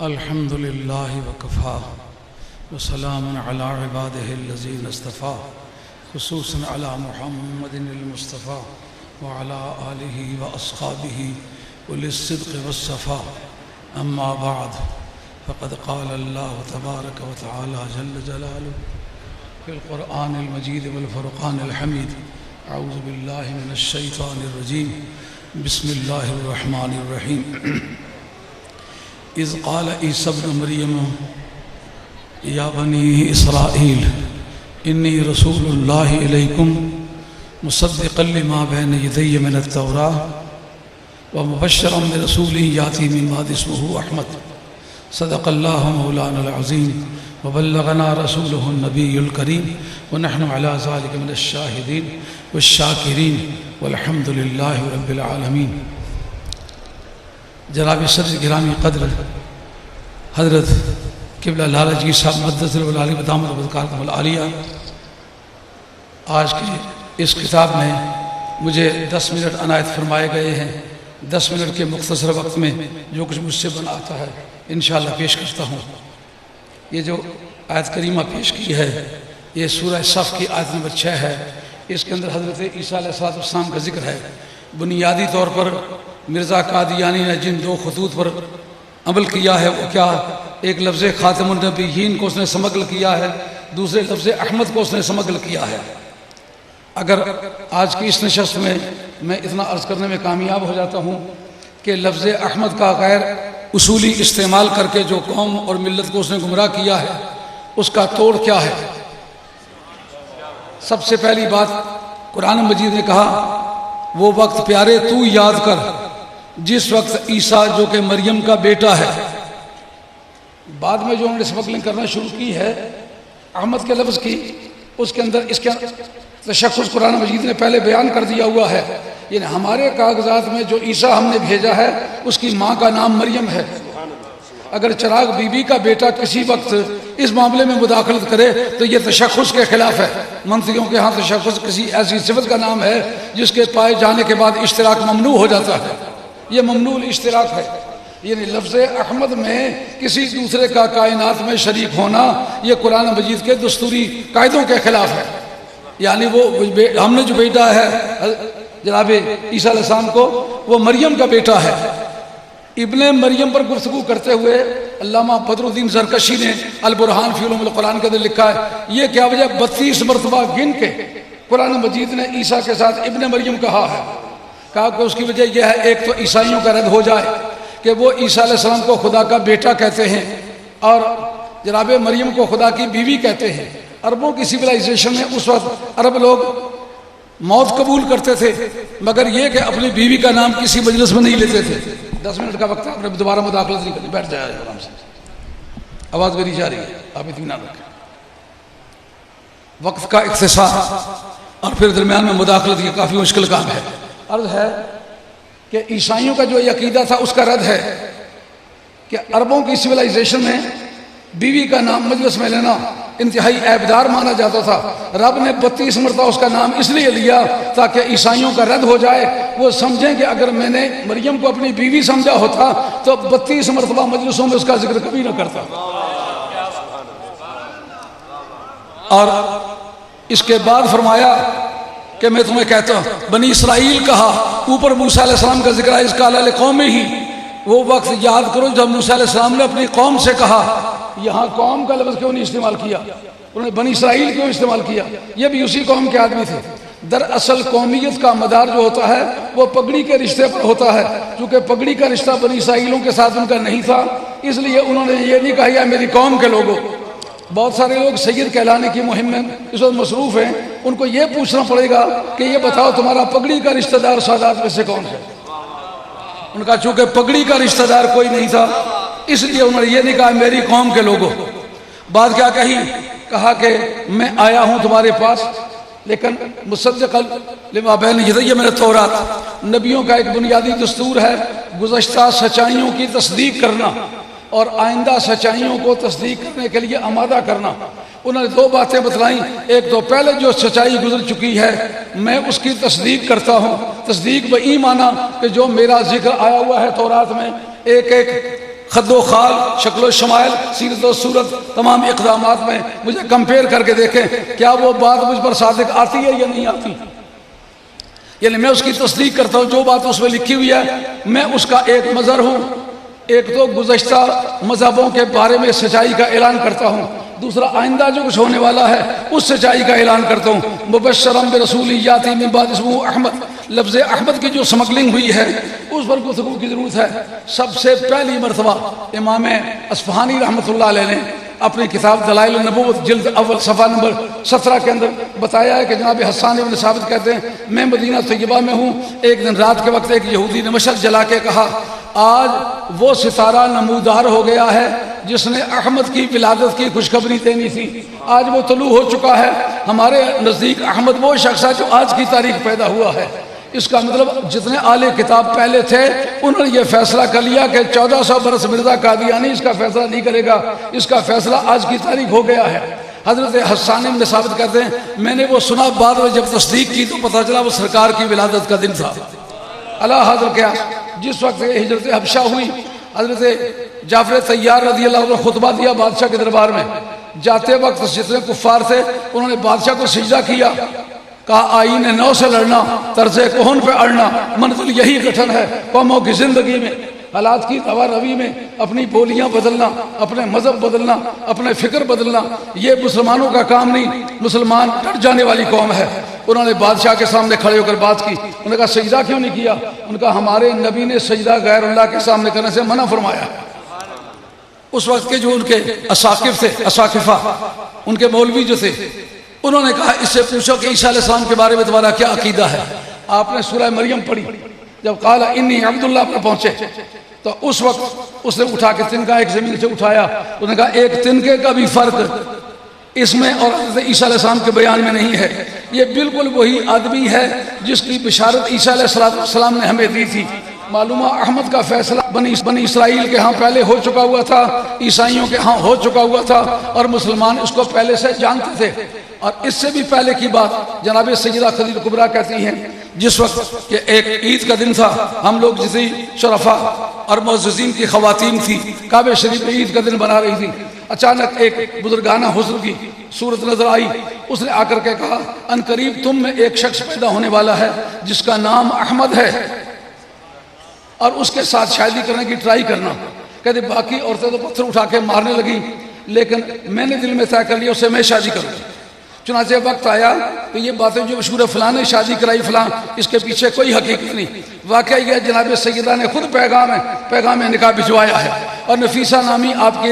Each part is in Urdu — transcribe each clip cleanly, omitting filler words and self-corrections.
الحمد لله وكفى وسلام على عباده الذين اصطفى خصوصا على محمد المصطفى وعلى آله وأصحابه وللصدق والصفاء. أما بعد فقد قال الله تبارك وتعالى جل جلاله في القرآن المجيد والفرقان الحميد: أعوذ بالله من الشيطان الرجيم، بسم الله الرحمن الرحيم. إذ قال عيسى ابن مريم يا بني إسرائيل إني رسول الله إليكم مصدقا لما بين يدي من التوراة ومبشرا برسول يأتي من بعد اسمه أحمد. صدق الله مولانا العظيم وبلغنا رسوله النبي الكريم ونحن على ذلك من الشاهدين والشاكرين والحمد لله رب العالمين. جناب صدر گرامی قدر حضرت قبلہ لالہ جی صاحب مدث العالی بدامت بدکارتم العالیہ، آج کی اس کتاب میں مجھے 10 منٹ عنایت فرمائے گئے ہیں. 10 منٹ کے مختصر وقت میں جو کچھ مجھ سے بنا آتا ہے انشاءاللہ پیش کرتا ہوں. یہ جو آیت کریمہ پیش کی ہے یہ سورہ صف کی آیت نمبر 6 ہے. اس کے اندر حضرت عیسیٰ علیہ السلام کا ذکر ہے. بنیادی طور پر مرزا قادیانی نے جن 2 خطوط پر عمل کیا ہے وہ کیا؟ ایک لفظ خاتم النبیین کو اس نے سمگل کیا ہے، دوسرے لفظ احمد کو اس نے سمگل کیا ہے. اگر آج کی اس نشست میں اتنا عرض کرنے میں کامیاب ہو جاتا ہوں کہ لفظ احمد کا غیر اصولی استعمال کر کے جو قوم اور ملت کو اس نے گمراہ کیا ہے اس کا توڑ کیا ہے. سب سے پہلی بات قرآن مجید نے کہا وہ وقت پیارے تو یاد کر جس وقت عیسیٰ جو کہ مریم کا بیٹا ہے. بعد میں جو انہوں نے اسمگلنگ کرنا شروع کی ہے احمد کے لفظ کی، اس کے اندر اس کا تشخص قرآن مجید نے پہلے بیان کر دیا ہوا ہے. یعنی ہمارے کاغذات میں جو عیسیٰ ہم نے بھیجا ہے اس کی ماں کا نام مریم ہے. اگر چراغ بی بی کا بیٹا کسی وقت اس معاملے میں مداخلت کرے تو یہ تشخص کے خلاف ہے. منطقیوں کے ہاں تشخص کسی ایسی صفت کا نام ہے جس کے پائے جانے کے بعد اشتراک ممنوع ہو جاتا ہے. یہ ممنوع اشتراک ہے. یعنی لفظ احمد میں کسی دوسرے کا کائنات میں شریک ہونا یہ قرآن مجید کے دستوری قاعدوں کے خلاف ہے. یعنی وہ ہم نے جو بیٹا ہے جناب عیسیٰ علیہ السلام کو وہ مریم کا بیٹا ہے. ابن مریم پر گفتگو کرتے ہوئے علامہ بدر الدین زرکشی نے البرہان فی علوم القرآن کے اندر لکھا ہے یہ کیا وجہ 32 مرتبہ گن کے قرآن مجید نے عیسیٰ کے ساتھ ابن مریم کہا ہے. کہا کہ اس کی وجہ یہ ہے ایک تو عیسائیوں کا رد ہو جائے کہ وہ عیسیٰ علیہ السلام کو خدا کا بیٹا کہتے ہیں اور جناب مریم کو خدا کی بیوی کہتے ہیں. عربوں کی سویلائزیشن میں اس وقت عرب لوگ موت قبول کرتے تھے مگر یہ کہ اپنی بیوی کا نام کسی مجلس میں نہیں لیتے تھے. 10 منٹ کا وقت ہے، آپ نے دوبارہ مداخلت نہیں کرنی، بیٹھ جائے آرام سے. آواز میری جا رہی ہے، آپ اطمینان رکھیں. وقت کا اختصار اور پھر درمیان میں مداخلت یہ کافی مشکل کام ہے. عرض ہے کہ عیسائیوں کا جو عقیدہ تھا اس کا رد ہے کہ عربوں کی سویلائزیشن میں بیوی کا نام مجلس میں لینا انتہائی عیبدار مانا جاتا تھا. رب نے 32 مرتبہ اس کا نام اس لیے لیا تاکہ عیسائیوں کا رد ہو جائے. وہ سمجھیں کہ اگر میں نے مریم کو اپنی بیوی سمجھا ہوتا تو 32 مرتبہ مجلسوں میں اس کا ذکر کبھی نہ کرتا. اور اس کے بعد فرمایا کہ میں تمہیں کہتا ہوں بنی اسرائیل کہا. اوپر موسیٰ علیہ السلام کا ذکر ہے اس قال لقومہ ہی، وہ وقت یاد کرو جب موسیٰ علیہ السلام نے اپنی قوم سے کہا. یہاں قوم کا لفظ کیوں نہیں استعمال کیا؟ انہوں نے بنی اسرائیل کیوں استعمال کیا؟ یہ بھی اسی قوم کے آدمی تھے. دراصل قومیت کا مدار جو ہوتا ہے وہ پگڑی کے رشتے پر ہوتا ہے. چونکہ پگڑی کا رشتہ بنی اسرائیلوں کے ساتھ ان کا نہیں تھا اس لیے انہوں نے یہ نہیں کہا یا میری قوم کے لوگوں. بہت سارے لوگ سید کہلانے کی مہم میں اس وقت مصروف ہیں، ان کو یہ پوچھنا پڑے گا کہ یہ بتاؤ تمہارا پگڑی کا رشتہ دار سادات میں سے کون ہے؟ ان کا چونکہ پگڑی کا رشتہ دار کوئی نہیں تھا اس لیے انہوں نے یہ نہیں کہا میری قوم کے لوگوں. بات کیا کہی؟ کہا کہ میں آیا ہوں تمہارے پاس لیکن مصدقا لما بین یدی من التوراۃ. نبیوں کا ایک بنیادی دستور ہے گزشتہ سچائیوں کی تصدیق کرنا اور آئندہ سچائیوں کو تصدیق کرنے کے لیے آمادہ کرنا. انہوں نے 2 باتیں بتلائیں. ایک تو پہلے جو سچائی گزر چکی ہے میں اس کی تصدیق کرتا ہوں. تصدیق بئی مانا کہ جو میرا ذکر آیا ہوا ہے تورات میں ایک ایک خد و خال، شکل و شمائل، سیرت و صورت، تمام اقدامات میں مجھے کمپیئر کر کے دیکھیں کیا وہ بات مجھ پر صادق آتی ہے یا نہیں آتی. یعنی میں اس کی تصدیق کرتا ہوں، جو بات اس میں لکھی ہوئی ہے میں اس کا ایک مظہر ہوں. ایک تو گزشتہ مذہبوں کے بارے میں سچائی کا اعلان کرتا ہوں، دوسرا آئندہ جو کچھ ہونے والا ہے اس سچائی کا اعلان کرتا ہوں. مبشرم برسول یاتی من بعد اسمہ احمد، لفظ احمد کی جو سمگلنگ ہوئی ہے اس پر گفتگو کی ضرورت ہے. سب سے پہلی مرتبہ امام اصفہانی رحمۃ اللہ علیہ نے اپنی کتاب دلائل النبوت جلد اول صفحہ نمبر 17 کے اندر بتایا ہے کہ جناب حسان ابن ثابت کہتے ہیں میں مدینہ طیبہ میں ہوں، ایک دن رات کے وقت ایک یہودی نے مشعل جلا کے کہا آج وہ ستارہ نمودار ہو گیا ہے جس نے احمد کی ولادت کی خوشخبری دینی تھی، آج وہ طلوع ہو چکا ہے. ہمارے نزدیک احمد وہ شخص ہے جو آج کی تاریخ پیدا ہوا ہے. اس کا مطلب جتنے اہل کتاب پہلے تھے انہوں نے یہ فیصلہ کر لیا کہ 1400 برس مرزا قادیانی اس کا فیصلہ نہیں کرے گا، اس کا فیصلہ آج کی تاریخ ہو گیا ہے. حضرت حسان بن ثابت کہتے ہیں میں نے وہ سنا، بعد میں جب تصدیق کی تو پتہ چلا وہ سرکار کی ولادت کا دن تھا. اللہ حاضر کیا جس وقت ہجرت حبشہ ہوئی، حضرت جعفر طیار رضی اللہ عنہ خطبہ دیا بادشاہ کے دربار میں. جاتے وقت جتنے کفار تھے انہوں نے بادشاہ کو سجدہ کیا، کہا آئین نو سے لڑنا، طرز کہن پہ اڑنا، منزل یہی گٹھن ہے. قوموں کی زندگی میں، حالات کی توا روی میں اپنی بولیاں بدلنا، اپنے مذہب بدلنا، اپنے فکر بدلنا یہ مسلمانوں کا کام نہیں. مسلمان ڈٹ جانے والی قوم ہے. انہوں نے بادشاہ کے سامنے کھڑے ہو کر بات کی. انہوں نے کہا سجدہ کیوں نہیں کیا؟ ان کا ہمارے نبی نے سجدہ غیر اللہ کے سامنے کرنے سے منع فرمایا. اس وقت کے جو ان کے اساقف تھے، اساقفہ ان کے مولوی جو تھے، انہوں نے کہا اس سے پوچھو کہ عیسیٰ علیہ السلام کے بارے میں تمہارا کیا عقیدہ ہے. آپ نے سورہ مریم پڑھی. جب قال انی عبداللہ پر پہنچے تو اس وقت اس نے اٹھا کے تنکا ایک زمین سے اٹھایا. اس نے کہا ایک تنکے کا بھی فرق اس میں اور حضرت عیسیٰ علیہ السلام کے بیان میں نہیں ہے. یہ بالکل وہی آدمی ہے جس کی بشارت عیسیٰ علیہ السلام نے ہمیں دی تھی. معلومہ احمد کا فیصلہ بنی اسرائیل کے ہاں پہلے ہو چکا ہوا تھا، عیسائیوں کے ہاں ہو چکا ہوا تھا اور مسلمان اس کو پہلے سے جانتے تھے. اور اس سے بھی پہلے کی بات جناب سیدہ خدیجہ کبریٰ کہتی ہیں جس وقت کہ ایک عید کا دن تھا، ہم لوگ جسی شرفا اور معززین کی خواتین تھی کعبہ شریف میں عید کا دن بنا رہی تھی. اچانک ایک بزرگانہ حضور کی صورت نظر آئی. اس نے آ کر کے کہا ان قریب تم میں ایک شخص پیدا ہونے والا ہے جس کا نام احمد ہے اور اس کے ساتھ شادی کرنے کی ٹرائی کرنا. کہتے باقی عورتیں تو پتھر اٹھا کے مارنے لگی لیکن میں نے دل میں طے کر لیا اس سے میں شادی کروں. چنانچہ وقت آیا کہ یہ باتیں جو مشہور فلاں نے شادی کرائی فلاں، اس کے پیچھے کوئی حقیقت نہیں. واقعہ یہ جناب سیدہ نے خود پیغام نکاح بھجوایا ہے اور نفیسہ نامی آپ کی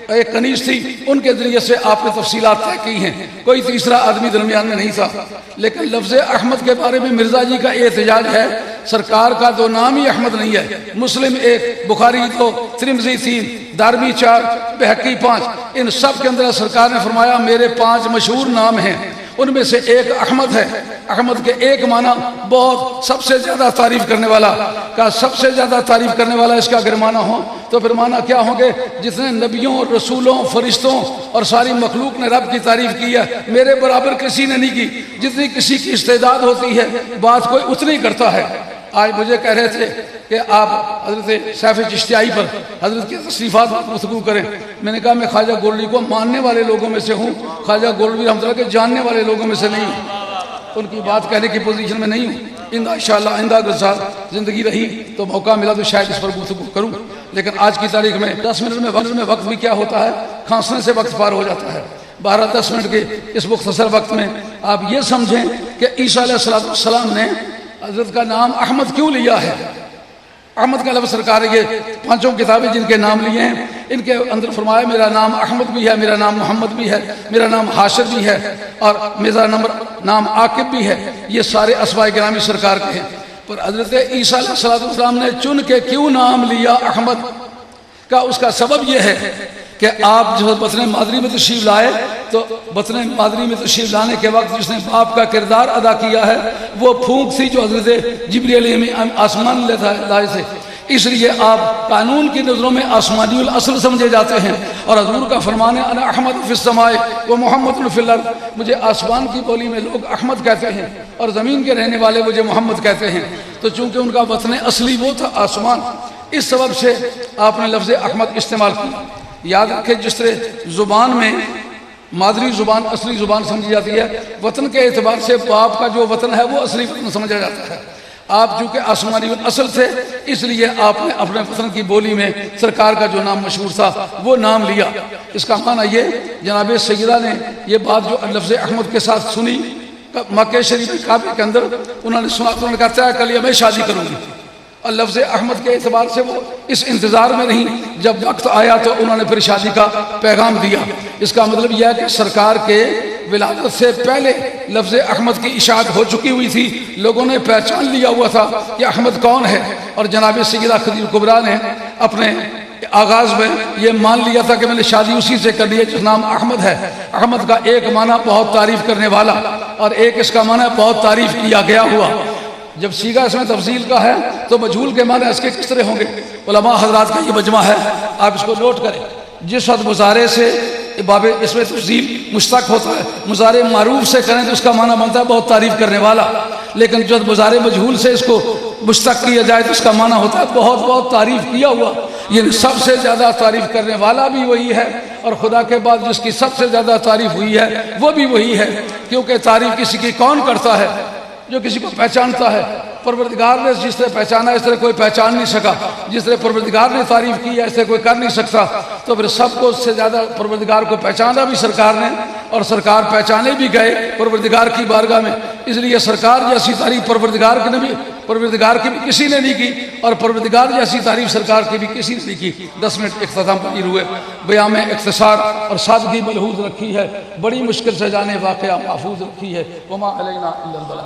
ایک کنیز تھی، ان کے ذریعے سے آپ نے تفصیلات طے کی ہیں. کوئی تیسرا آدمی درمیان میں نہیں تھا. لیکن لفظ احمد کے بارے میں مرزا جی کا احتجاج ہے سرکار کا تو نام ہی احمد نہیں ہے. مسلم 1، بخاری 2، ترمذی 3، دارمی 4، بہقی 5، ان سب کے اندر سرکار نے فرمایا میرے 5 مشہور نام ہیں، ان میں سے ایک احمد ہے. احمد کے ایک معنی بہت سب سے زیادہ تعریف کرنے والا کا، سب سے زیادہ تعریف کرنے والا اس کا اگر معنی ہو تو پھر معنی کیا ہوں گے؟ جتنے نبیوں، رسولوں، فرشتوں اور ساری مخلوق نے رب کی تعریف کی ہے میرے برابر کسی نے نہیں کی. جتنی کسی کی استعداد ہوتی ہے بات کوئی اتنی کرتا ہے. آج مجھے کہہ رہے تھے کہ آپ حضرت سیف چشتیائی پر حضرت کی تشریفات پر گفتگو کریں. میں نے کہا میں خواجہ گولوی کو ماننے والے لوگوں میں سے ہوں، خواجہ گولوی رحمۃ اللہ کے جاننے والے لوگوں میں سے نہیں ہوں. ان کی بات کہنے کی پوزیشن میں نہیں ہوں. انشاءاللہ آئندہ اگر زندگی رہی تو موقع ملا تو شاید اس پر گفتگو کروں. لیکن آج کی تاریخ میں 10 منٹ میں وقت بھی کیا ہوتا ہے، کھانسنے سے وقت پار ہو جاتا ہے. 12-10 منٹ کے اس مختصر وقت میں آپ یہ سمجھیں کہ عیسیٰ علیہ السلام نے حضرت کا نام احمد کیوں لیا ہے. احمد کا لفظ سرکار یہ 5 کتابیں جن کے نام لیے ہیں ان کے اندر فرمایا میرا نام احمد بھی ہے، میرا نام محمد بھی ہے، میرا نام حاشر بھی ہے اور میرا نام عاقب بھی ہے. یہ سارے اسماء گرامی سرکار کے ہیں. پر حضرت عیسیٰ علیہ السلام نے چن کے کیوں نام لیا احمد کا، اس کا سبب یہ ہے کہ آپ جو بطن مادری میں تشریف لائے تو بطن مادری میں تشریف لانے کے وقت جس نے باپ کا کردار ادا کیا ہے وہ پھونک تھی جو حضرت جبریل علیہ آسمان لائے تھے. اس لیے آپ قانون کی نظروں میں آسمانی الاصل سمجھے جاتے ہیں اور حضور کا فرمان ہے انا احمد فی السماء و محمد فی الارض. مجھے آسمان کی بولی میں لوگ احمد کہتے ہیں اور زمین کے رہنے والے مجھے محمد کہتے ہیں. تو چونکہ ان کا وطن اصلی وہ تھا آسمان، اس سبب سے آپ نے لفظ احمد استعمال کیا۔ یاد رکھیں جس طرح زبان میں مادری زبان اصلی زبان سمجھی جاتی ہے، وطن کے اعتبار سے باپ کا جو وطن ہے وہ اصلی وطن سمجھا جاتا ہے۔ آپ چونکہ آسمانی اصل تھے اس لیے آپ نے اپنے وطن کی بولی میں سرکار کا جو نام مشہور تھا وہ نام لیا۔ اس کا معنی یہ جناب سیدہ نے یہ بات جو لفظ احمد کے ساتھ سنی مکہ شریف کعبے کے اندر، انہوں نے سنا تو انہوں نے کہا طے کر لیا میں شادی کروں گی۔ اور لفظ احمد کے اعتبار سے وہ اس انتظار میں نہیں، جب وقت آیا تو انہوں نے پھر شادی کا پیغام دیا۔ اس کا مطلب یہ ہے کہ سرکار کے ولادت سے پہلے لفظ احمد کی اشاعت ہو چکی ہوئی تھی، لوگوں نے پہچان لیا ہوا تھا کہ احمد کون ہے، اور جناب سیدہ خدیجہ کبریٰ نے اپنے آغاز میں یہ مان لیا تھا کہ میں نے شادی اسی سے کرنی ہے جس نام احمد ہے۔ احمد کا ایک معنی بہت تعریف کرنے والا اور ایک اس کا معنی بہت تعریف کیا گیا ہوا۔ جب سیگا اس میں تفضیل کا ہے تو مجہول کے معنی اس کے کس طرح ہوں گے؟ علماء حضرات کا یہ مجمع ہے، آپ اس کو نوٹ کریں۔ جس وقت مضارع سے باب اس میں تفضیل مشتق ہوتا ہے، مضارع معروف سے کریں تو اس کا معنی بنتا ہے بہت تعریف کرنے والا، لیکن جب مضارع مجہول سے اس کو مشتق کیا جائے تو اس کا معنی ہوتا ہے بہت بہت تعریف کیا ہوا۔ یعنی سب سے زیادہ تعریف کرنے والا بھی وہی ہے، اور خدا کے بعد جس کی سب سے زیادہ تعریف ہوئی ہے وہ بھی وہی ہے، کیونکہ تعریف کسی کی کون کرتا ہے؟ جو کسی کو پہچانتا ہے۔ پروردگار نے جس طرح پہچانا اس طرح کوئی پہچان نہیں سکا، جس طرح پروردگار نے تعریف کی ہے اس طرح کوئی کر نہیں سکتا، تو پھر سب کو اس سے زیادہ پروردگار کو پہچانا بھی سرکار نے، اور سرکار پہچانے بھی گئے پروردگار کی بارگاہ میں۔ اس لیے سرکار جیسی تعریف پروردگار کی بھی کسی نے نہیں کی، اور پروردگار جیسی تعریف سرکار کی بھی کسی نے نہیں کی۔ 10 منٹ اختتام پذیر ہوئے، بیان میں اختصار اور سادگی ملحوظ رکھی ہے، بڑی مشکل سے جانے واقعہ محفوظ رکھی ہے۔ وما علینا الا البلاغ۔